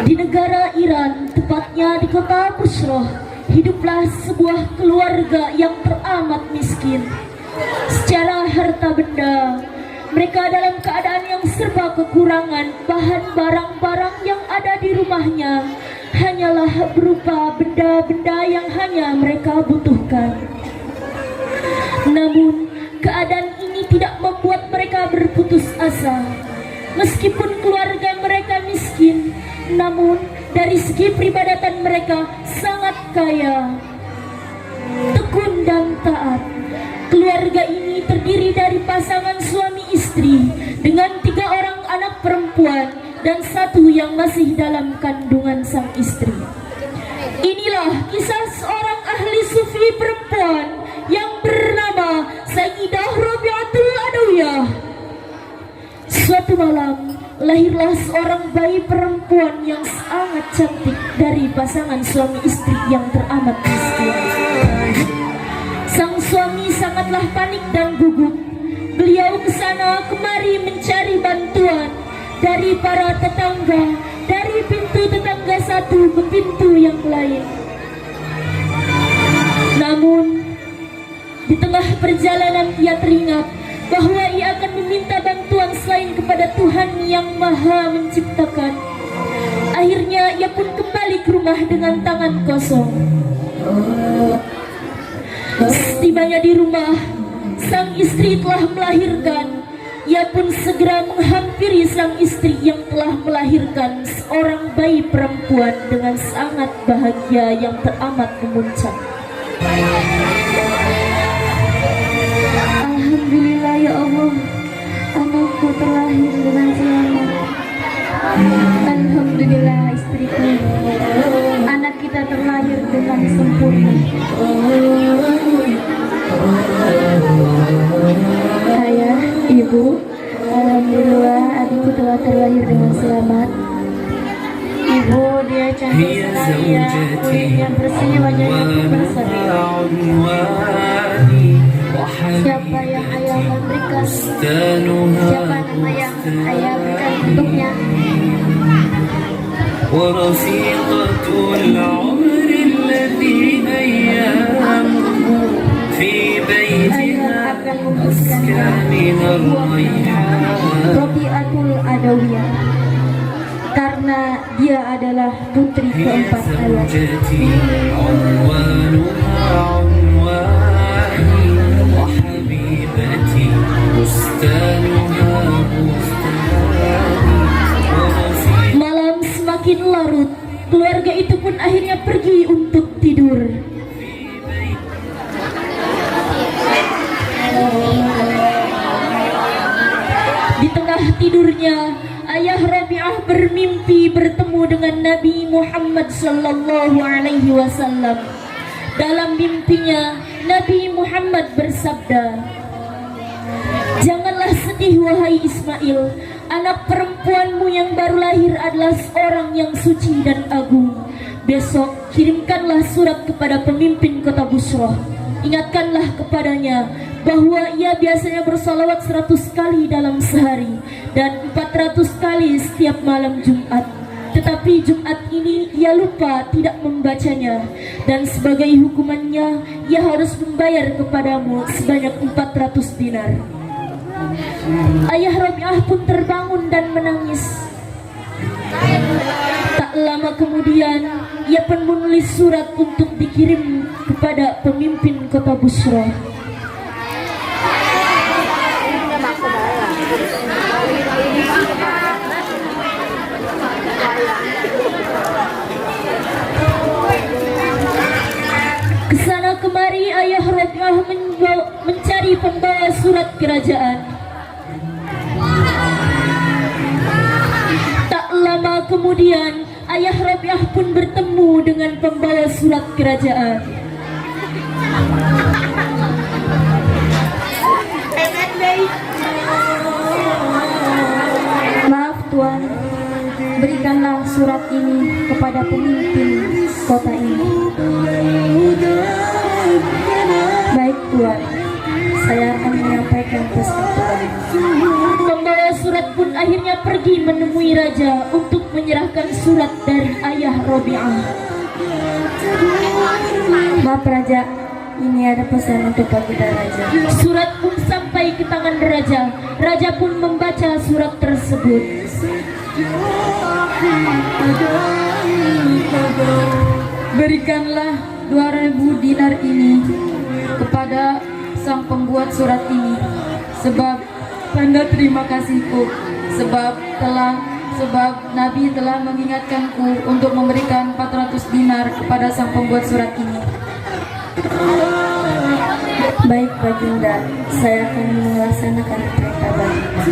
Di negara Iran, tepatnya di kota Bushrah, hiduplah sebuah keluarga yang teramat miskin. Secara harta benda, mereka dalam keadaan yang serba kekurangan. Bahan barang-barang yang ada di rumahnya hanyalah berupa benda-benda yang hanya mereka butuhkan. Namun, keadaan ini tidak membuat mereka berputus asa. Meskipun keluarga mereka miskin, namun dari segi peribadatan mereka sangat kaya, tekun dan taat. Keluarga ini terdiri dari pasangan suami istri dengan 3 orang anak perempuan dan 1 yang masih dalam kandungan sang istri. Inilah kisah seorang ahli sufi perempuan yang bernama Sayyidah Rabi'atul Adawiyah. Suatu malam, lahirlah seorang bayi perempuan yang sangat cantik dari pasangan suami istri yang teramat miskin. Sang suami sangatlah panik dan gugup. Beliau kesana kemari mencari bantuan dari para tetangga, dari pintu tetangga satu ke pintu yang lain. Namun, di tengah perjalanan ia teringat bahwa ia akan meminta bantuan selain kepada Tuhan yang Maha Menciptakan. Akhirnya ia pun kembali ke rumah dengan tangan kosong. Setibanya di rumah, sang istri telah melahirkan. Ia pun segera menghampiri sang istri yang telah melahirkan seorang bayi perempuan dengan sangat bahagia yang teramat memuncak. Alhamdulillah ya Allah, anakku terlahir dengan selamat. Alhamdulillah istriku, anak kita terlahir dengan sempurna. Ayah, ibu, alhamdulillah adikku telah terlahir dengan selamat. Ibu, dia cantik sekali ya, kulitnya bersih, wajahnya pun berseri. Siapa yang ayah memberikan? Siapa nama yang ayah berikan untuknya? ورفيقة العمر الذي أيامه في بيتها أزكى من الريحان. Rabi'atul Adawiyah, karena dia adalah putri keempat ayah. Malam semakin larut, keluarga itu pun akhirnya pergi untuk tidur. Di tengah tidurnya, ayah Rabi'ah bermimpi bertemu dengan Nabi Muhammad sallallahu alaihi wasallam. Dalam mimpinya, Nabi Muhammad bersabda, "Janganlah sedih wahai Ismail, anak perempuanmu yang baru lahir adalah seorang yang suci dan agung. Besok kirimkanlah surat kepada pemimpin kota Bushrah. Ingatkanlah kepadanya bahwa ia biasanya bersalawat 100 kali dalam sehari dan 400 kali setiap malam Jumat. Tetapi Jumat ini ia lupa tidak membacanya, dan sebagai hukumannya ia harus membayar kepadamu sebanyak 400 dinar." Ayah Rabi'ah pun terbangun dan menangis. Tak lama kemudian, ia pun menulis surat untuk dikirim kepada pemimpin kota Bushrah. Kesana kemari ayah Rabi'ah mencari pembawa surat kerajaan. Tak lama kemudian, ayah Rabi'ah pun bertemu dengan pembawa surat kerajaan. Maaf Tuan, berikanlah surat ini kepada pemimpin kota ini. Baik Tuan, saya akan menyampaikan pesan Tuan. Pembawa surat pun akhirnya pergi menemui raja untuk menyerahkan surat dari ayah Rabi'ah. Maaf raja, ini ada pesan untuk baginda raja. Surat pun sampai ke tangan raja. Raja pun membaca surat tersebut. Berikanlah 2.000 dinar ini kepada sang pembuat surat ini, sebab tanda terima kasihku, sebab Nabi telah mengingatkanku untuk memberikan 400 dinar kepada sang pembuat surat ini. Baik baginda, saya akan melaksanakan perintah baginda.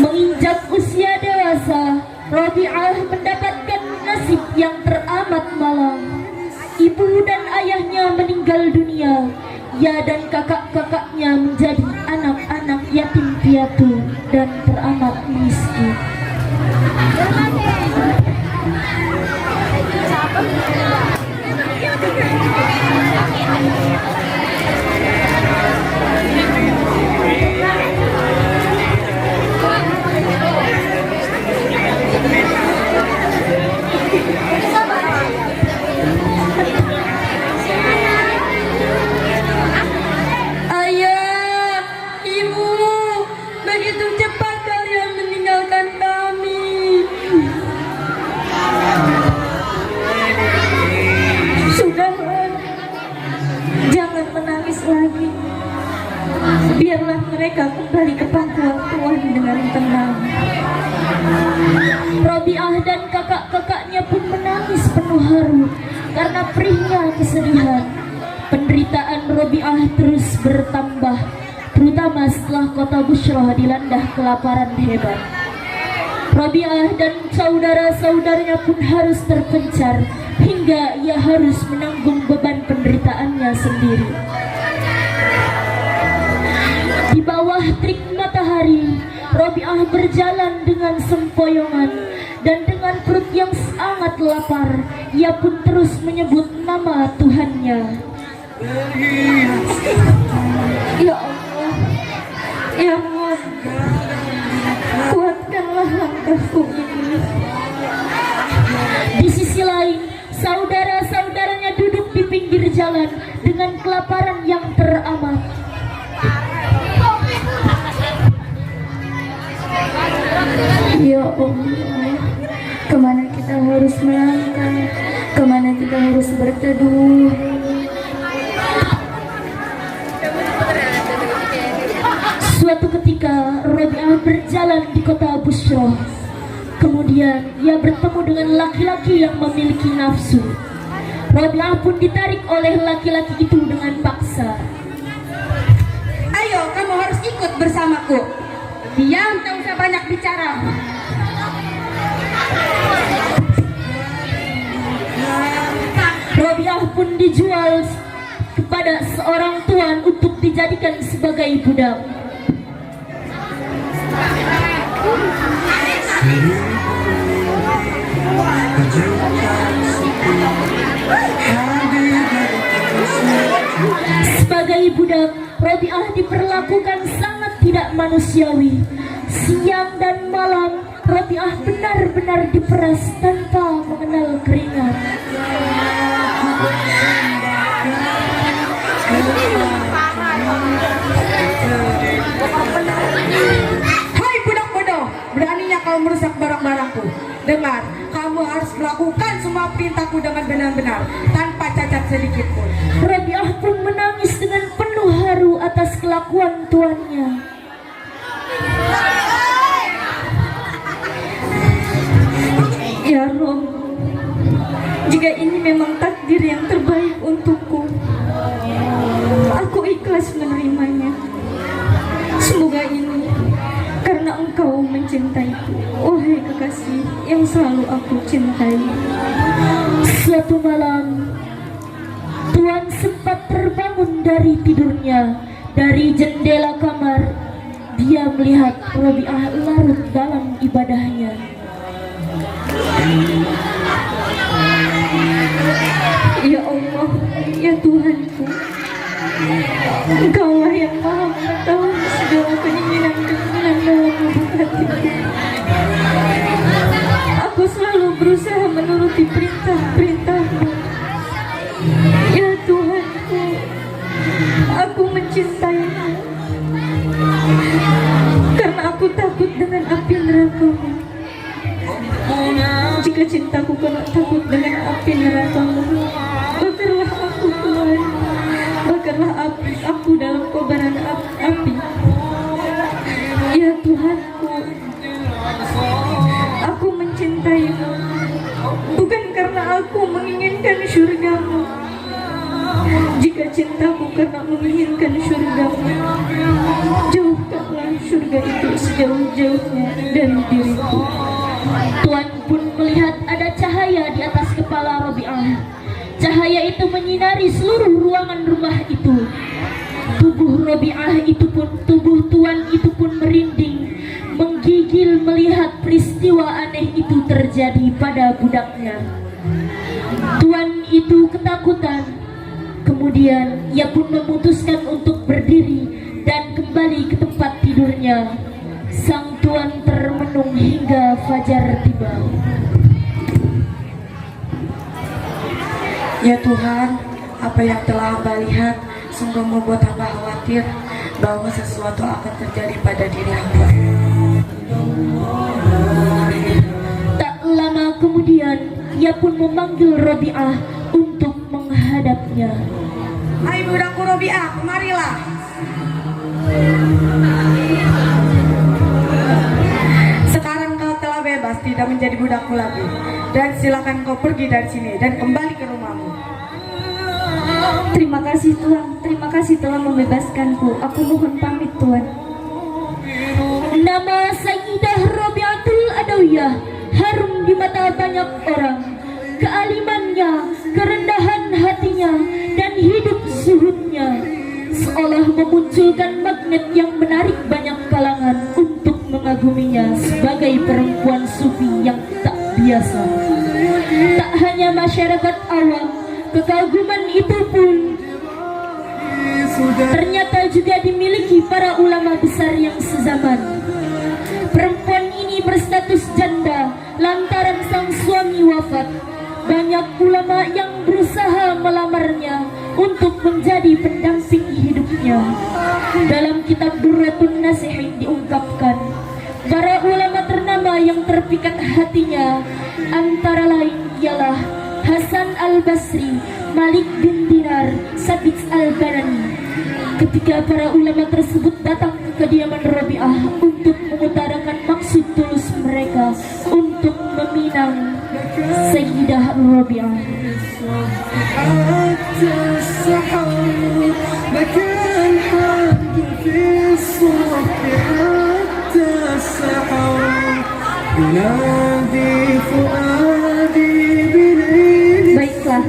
Menginjak usia dewasa, Rabi'ah mendapatkan nasib yang teramat malang. Ibu dan ayahnya meninggal dunia. Ia dan kakak-kakaknya menjadi anak-anak yatim piatu dan teramat miskin. Ayah, ibu, begitu cepat kalian meninggalkan kami. Sudahlah, jangan menangis lagi. Biarlah mereka kembali ke pangkuan Tuhan dengan tenang. Rabi'ah dan kakak-kakaknya pun menangis penuh haru karena perihnya kesedihan. Penderitaan Rabi'ah terus bertambah, terutama setelah kota Bushrah dilanda kelaparan hebat. Rabi'ah dan saudara-saudaranya pun harus terpencar hingga ia harus menanggung beban penderitaannya sendiri. Di bawah terik matahari, Rabi'ah berjalan dengan sempoyongan dan dengan perut yang sangat lapar. Ia pun terus menyebut nama Tuhannya. Ya Allah, ya Allah, kuatkanlah langkahku ini. Di sisi lain, saudara-saudaranya duduk di pinggir jalan dengan kelaparan yang teramat. Ya Allah, kemana kita harus melangkah, kemana kita harus berteduh. Suatu ketika Rabi'ah berjalan di kota Bushrah. Kemudian ia bertemu dengan laki-laki yang memiliki nafsu. Rabi'ah pun ditarik oleh laki-laki itu dengan paksa. Ayo, kamu harus ikut bersamaku. Diam, tak usah banyak bicara. Rabi'ah pun dijual kepada seorang tuan untuk dijadikan sebagai budak. Sebagai budak, Rabi'ah diperlakukan sangat tidak manusiawi. Siang dan malam, Rabi'ah benar-benar diperas tanpa mengenal keringat. Hai budak bodoh, beraninya kau merusak barang-barangku. Dengar, kamu harus melakukan semua perintahku dengan benar-benar, tanpa cacat sedikit pun. Rabi'ah pun menangis dengan penuh haru atas kelakuan tuannya. Ya Rob, jika ini memang takdir yang terbaik untukku, aku ikhlas menerimanya. Semoga ini karena engkau mencintaiku, wahai kekasih yang selalu aku cintai. Suatu malam, tuan sempat terbangun dari tidurnya. Dari jendela kamar, dia melihat Rabi'ah larut dalam ibadahnya. Ya Allah, ya Tuhanku, Engkaulah yang maha mengetahui segala keinginan-keinginan dalam lubuk hatiku. Aku selalu berusaha menuruti perintah-perintahmu. Ya Tuhanku, aku mencintaimu karena aku takut dengan api neraka-Mu. Jika cintaku kena takut dengan api neraka-Mu, bakarlah aku Tuhan, bakarlah aku dalam kobaran api. Ya Tuhanku, aku mencintaimu bukan karena aku menginginkan surga-Mu. Jika cintaku karena menginginkan surga-Mu, jauhkanlah surga itu sejauh-jauhnya dari diriku. Tuan pun melihat ada cahaya di atas kepala Rabi'ah. Cahaya itu menyinari seluruh ruangan rumah itu. Tubuh Rabi'ah itu pun, tubuh Tuan itu pun merinding, menggigil melihat peristiwa aneh itu terjadi pada budaknya. Tuan itu ketakutan. Kemudian ia pun memutuskan untuk berdiri dan kembali ke tempat tidurnya. Sang Tuan termenung hingga fajar tiba. Ya Tuhan, apa yang telah Hamba lihat sungguh membuat Hamba khawatir bahwa sesuatu akan terjadi pada diri Hamba. Tak lama kemudian ia pun memanggil Rabi'ah untuk menghadapnya. Hai budakku Rabi'ah, kemarilah. Sekarang kau telah bebas, tidak menjadi budakku lagi. Dan silakan kau pergi dari sini dan kembali ke rumahmu. Terima kasih Tuhan, terima kasih telah membebaskanku. Aku mohon pamit Tuhan. Nama Sayyidah Rabi'atul Adawiyah harum di mata banyak orang. Kealimannya, kerendahan hatinya, dan hidup zuhudnya seolah memunculkan magnet yang menarik banyak kalangan untuk mengaguminya sebagai perempuan sufi yang tak biasa. Tak hanya masyarakat awam, kekaguman itu pun ternyata juga dimiliki para ulama besar yang sezaman. Perempuan ini berstatus janda lantaran sang suami wafat. Banyak ulama yang berusaha melamarnya untuk menjadi pendamping hidupnya. Dalam kitab Durratun Nasihin diungkapkan, para ulama ternama yang terpikat hatinya antara lain ialah Hasan al-Basri, Malik bin Dinar, Sabit al-Banani. Ketika para ulama tersebut datang ke kediaman Rabi'ah untuk mengutarakan maksud tulus mereka untuk meminang Sayyidah Rabi'ah, Baiklah,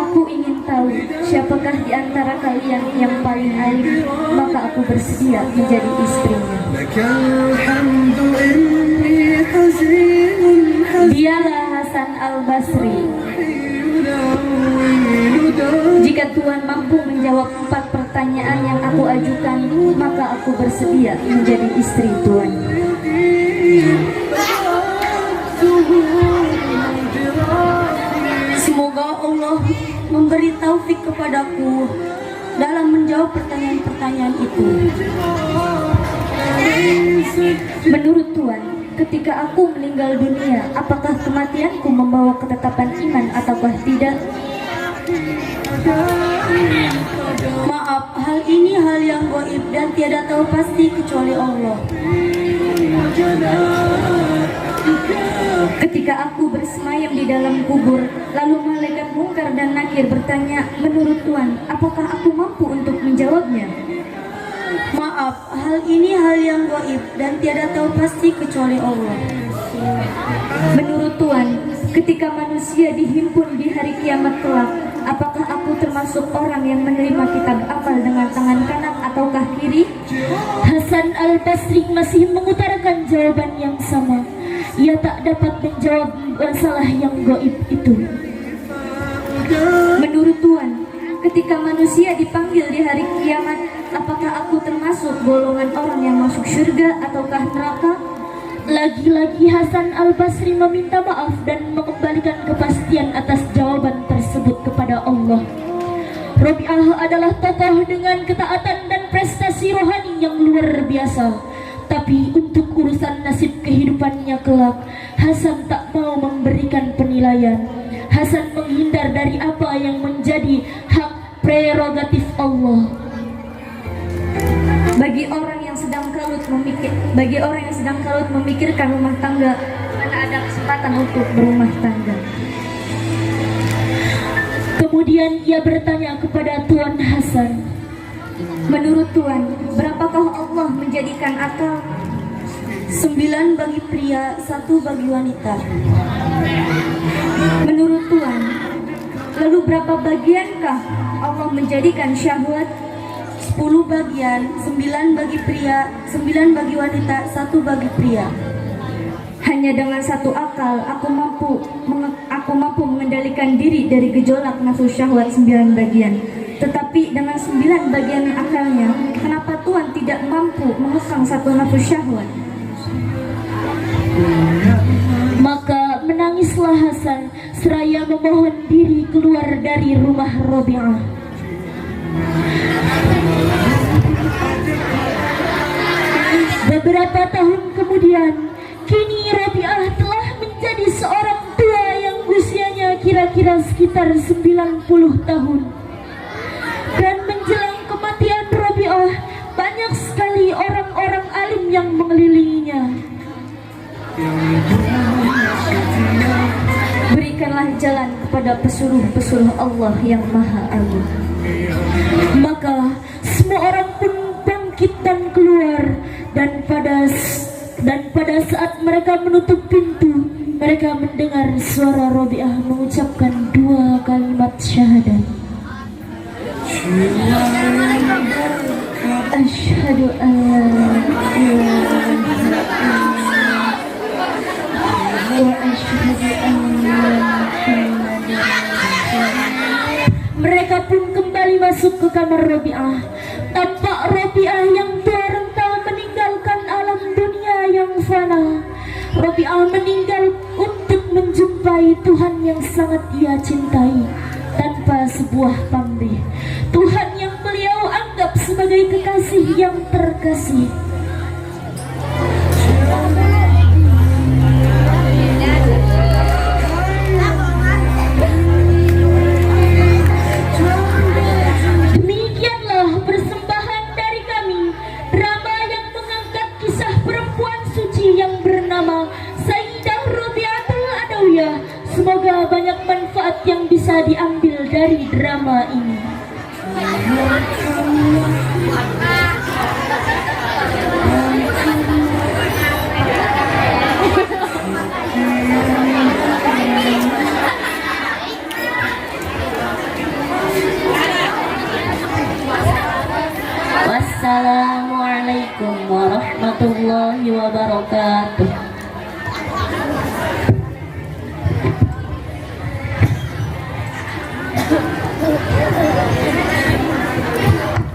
aku ingin tahu siapakah di antara kalian yang paling alim, maka aku bersedia menjadi istrinya. Dialah Hasan al-Basri. Jika Tuhan mampu menjawab 4 pertanyaan yang aku ajukan, maka aku bersedia menjadi istri Tuhan. Semoga Allah memberi taufik kepadaku dalam menjawab pertanyaan-pertanyaan itu. Menurut Tuhan, ketika aku meninggal dunia, apakah kematianku membawa ketetapan iman ataukah tidak? Maaf, hal ini hal yang gaib dan tiada tahu pasti kecuali Allah. Ketika aku bersemayam di dalam kubur, lalu malaikat Mungkar dan Nakir bertanya, menurut Tuhan, apakah aku mampu untuk menjawabnya? Maaf, hal ini hal yang gaib dan tiada tahu pasti kecuali Allah. Menurut Tuhan, ketika manusia dihimpun di hari kiamat kelak, apakah aku termasuk orang yang menerima kitab amal dengan tangan kanan ataukah kiri? Hasan al-Basri masih mengutarakan jawaban yang sama. Ia tak dapat menjawab masalah yang gaib itu. Menurut Tuhan, ketika manusia dipanggil di hari kiamat, apakah aku termasuk golongan orang yang masuk surga ataukah neraka? Lagi-lagi Hasan Al-Basri meminta maaf dan mengembalikan kepastian atas jawaban tersebut kepada Allah. Rabi'ah adalah tokoh dengan ketaatan dan prestasi rohani yang luar biasa. Tapi untuk urusan nasib kehidupannya kelak, Hasan tak mau memberikan penilaian. Hasan menghindar dari apa yang menjadi hak prerogatif Allah. Bagi orang yang sedang kalut memikirkan rumah tangga, mana ada kesempatan untuk berumah tangga. Kemudian ia bertanya kepada Tuan Hasan, menurut Tuan, berapakah Allah menjadikan akal? 9 bagi pria, 1 bagi wanita. Menurut Tuan, lalu berapa bagiankah Allah menjadikan syahwat? 10 bagian, 9 bagi pria, 9 bagi wanita, 1 bagi pria. Hanya dengan satu akal aku mampu mengendalikan diri dari gejolak nafsu syahwat 9 bagian. Tetapi dengan 9 bagian akalnya, kenapa Tuhan tidak mampu mengekang satu nafsu syahwat? maka menangislah Hasan seraya memohon diri keluar dari rumah Rabi'ah. Beberapa tahun kemudian, kini Rabi'ah telah menjadi seorang tua yang usianya kira-kira sekitar 90 tahun. Dan menjelang kematian Rabi'ah, banyak sekali orang-orang alim yang mengelilinginya. Berikanlah jalan kepada pesuruh-pesuruh Allah yang Maha Agung. Maka semua orang pun bangkit dan keluar, dan pada saat mereka menutup pintu, mereka mendengar suara Rabi'ah mengucapkan 2 kalimat syahadat. Asyhadu an la ilaha illallah wa asyhadu anna Muhammadar Rasulullah. Mereka pun kembali masuk ke kamar Rabi'ah. Tampak Rabi'ah yang tua renta meninggalkan alam dunia yang fana. Rabi'ah meninggal untuk menjumpai Tuhan yang sangat ia cintai tanpa sebuah pamrih. Tuhan yang beliau anggap sebagai kekasih yang terkasih. Demikianlah persembahan dari kami, drama yang mengangkat kisah perempuan suci yang bernama Sayyidah Rabi'atul Adawiyah. Semoga banyak manfaat yang bisa diambil dari drama ini. Wassalamualaikum warahmatullahi wabarakatuh.